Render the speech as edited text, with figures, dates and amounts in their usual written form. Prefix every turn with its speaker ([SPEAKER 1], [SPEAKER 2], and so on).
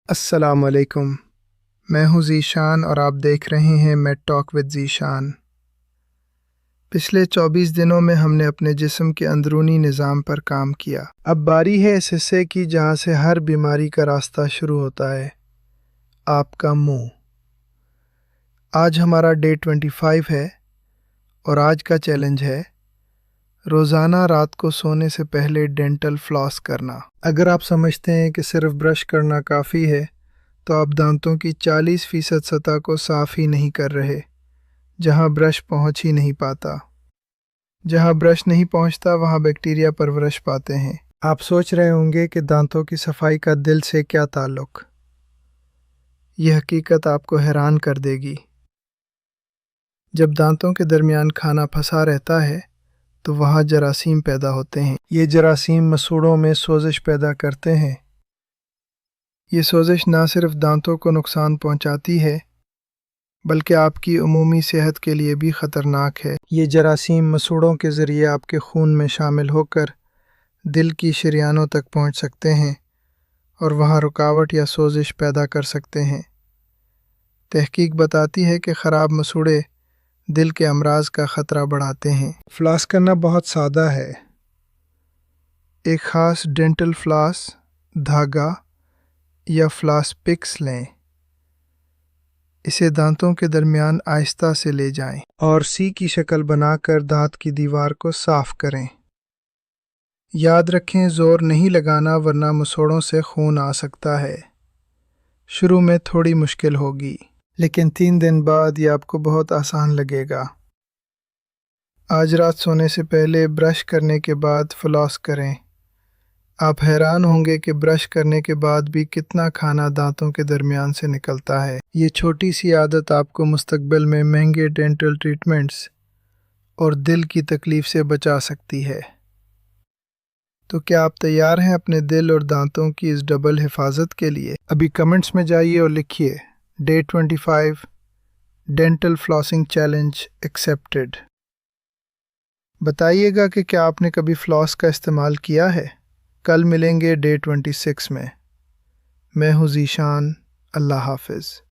[SPEAKER 1] السلام علیکم، میں ہوں ذیشان اور آپ دیکھ رہے ہیں میڈ ٹاک ود ذیشان۔ پچھلے 24 دنوں میں ہم نے اپنے جسم کے اندرونی نظام پر کام کیا۔ اب باری ہے اس حصے کی جہاں سے ہر بیماری کا راستہ شروع ہوتا ہے، آپ کا منہ۔ آج ہمارا ڈے 25 ہے اور آج کا چیلنج ہے روزانہ رات کو سونے سے پہلے ڈینٹل فلاس کرنا۔ اگر آپ سمجھتے ہیں کہ صرف برش کرنا کافی ہے تو آپ دانتوں کی 40% سطح کو صاف ہی نہیں کر رہے۔ جہاں برش پہنچ ہی نہیں پاتا، جہاں برش نہیں پہنچتا وہاں بیکٹیریا پرورش پاتے ہیں۔ آپ سوچ رہے ہوں گے کہ دانتوں کی صفائی کا دل سے کیا تعلق؟ یہ حقیقت آپ کو حیران کر دے گی۔ جب دانتوں کے درمیان کھانا پھنسا رہتا ہے تو وہاں جراثیم پیدا ہوتے ہیں۔ یہ جراثیم مسوڑوں میں سوزش پیدا کرتے ہیں۔ یہ سوزش نہ صرف دانتوں کو نقصان پہنچاتی ہے بلکہ آپ کی عمومی صحت کے لیے بھی خطرناک ہے۔ یہ جراثیم مسوڑوں کے ذریعے آپ کے خون میں شامل ہو کر دل کی شریانوں تک پہنچ سکتے ہیں اور وہاں رکاوٹ یا سوزش پیدا کر سکتے ہیں۔ تحقیق بتاتی ہے کہ خراب مسوڑے دل کے امراض کا خطرہ بڑھاتے ہیں۔ فلاس کرنا بہت سادہ ہے۔ ایک خاص ڈینٹل فلاس، دھاگا یا فلاس پکس لیں۔ اسے دانتوں کے درمیان آہستہ سے لے جائیں اور سی کی شکل بنا کر دانت کی دیوار کو صاف کریں۔ یاد رکھیں زور نہیں لگانا ورنہ مسوڑوں سے خون آ سکتا ہے۔ شروع میں تھوڑی مشکل ہوگی لیکن 3 دن بعد یہ آپ کو بہت آسان لگے گا۔ آج رات سونے سے پہلے برش کرنے کے بعد فلاس کریں۔ آپ حیران ہوں گے کہ برش کرنے کے بعد بھی کتنا کھانا دانتوں کے درمیان سے نکلتا ہے۔ یہ چھوٹی سی عادت آپ کو مستقبل میں مہنگے ڈینٹل ٹریٹمنٹس اور دل کی تکلیف سے بچا سکتی ہے۔ تو کیا آپ تیار ہیں اپنے دل اور دانتوں کی اس ڈبل حفاظت کے لیے؟ ابھی کمنٹس میں جائیے اور لکھیے day 25 dental flossing challenge accepted. بتائیے گا کہ کیا آپ نے کبھی فلاس کا استعمال کیا ہے؟ کل ملیں گے ڈے 26 میں۔ میں ہوں ذیشان، اللہ حافظ۔